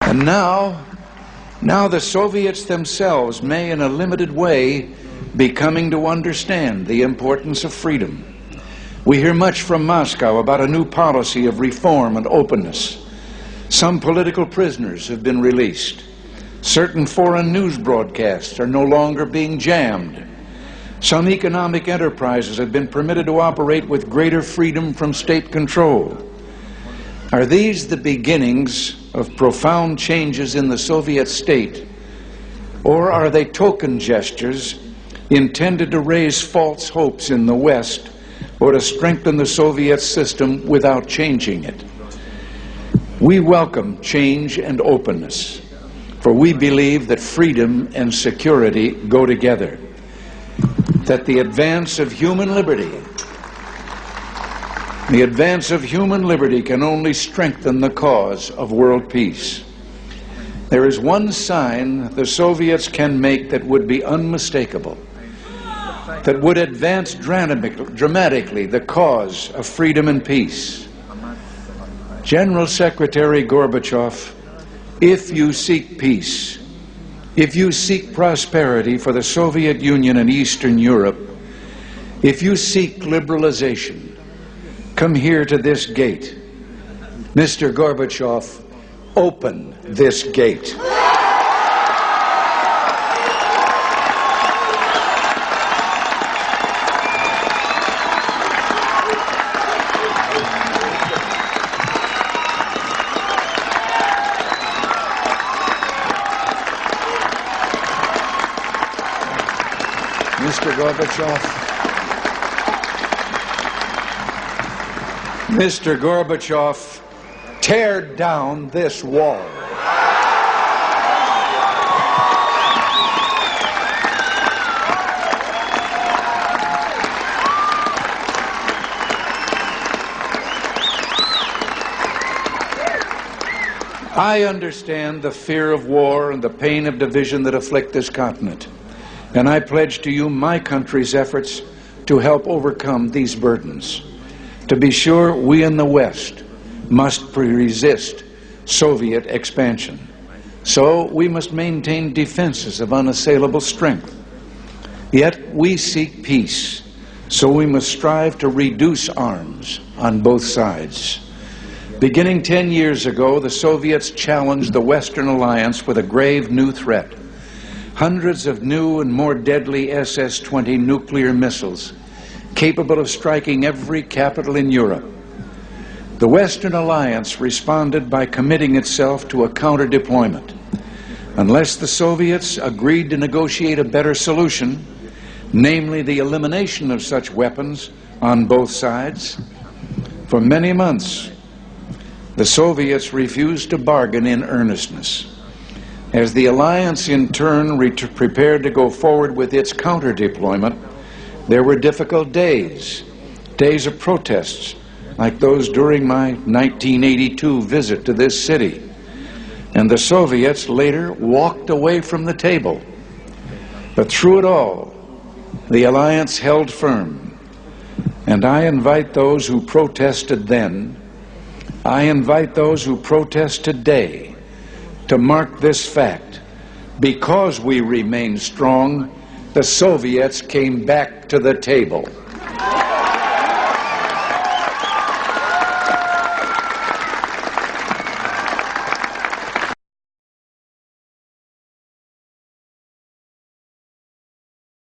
And now the Soviets themselves may, in a limited way, be coming to understand the importance of freedom. We hear much from Moscow about a new policy of reform and openness. Some political prisoners have been released. Certain foreign news broadcasts are no longer being jammed. Some economic enterprises have been permitted to operate with greater freedom from state control. Are these the beginnings of profound changes in the Soviet state, or are they token gestures intended to raise false hopes in the West or to strengthen the Soviet system without changing it? We welcome change and openness, for we believe that freedom and security go together, that the advance of human liberty can only strengthen the cause of world peace. There is one sign the Soviets can make that would be unmistakable, that would advance dramatically the cause of freedom and peace. General Secretary Gorbachev, if you seek peace, if you seek prosperity for the Soviet Union and Eastern Europe, if you seek liberalization, come here to this gate. Mr. Gorbachev, open this gate. Mr. Gorbachev, tear down this wall. I understand the fear of war and the pain of division that afflict this continent, and I pledge to you my country's efforts to help overcome these burdens. To be sure, we in the West must resist Soviet expansion. So we must maintain defenses of unassailable strength. Yet we seek peace, so we must strive to reduce arms on both sides. Beginning 10 years ago, the Soviets challenged the Western alliance with a grave new threat. Hundreds of new and more deadly SS-20 nuclear missiles, capable of striking every capital in Europe. The Western alliance responded by committing itself to a counter-deployment. Unless the Soviets agreed to negotiate a better solution, namely the elimination of such weapons on both sides, for many months, the Soviets refused to bargain in earnestness. As the alliance in turn prepared to go forward with its counter-deployment, there were difficult days of protests, like those during my 1982 visit to this city. And the Soviets later walked away from the table. But through it all, the alliance held firm. And I invite those who protested then, I invite those who protest today to mark this fact. Because we remain strong, the Soviets came back to the table.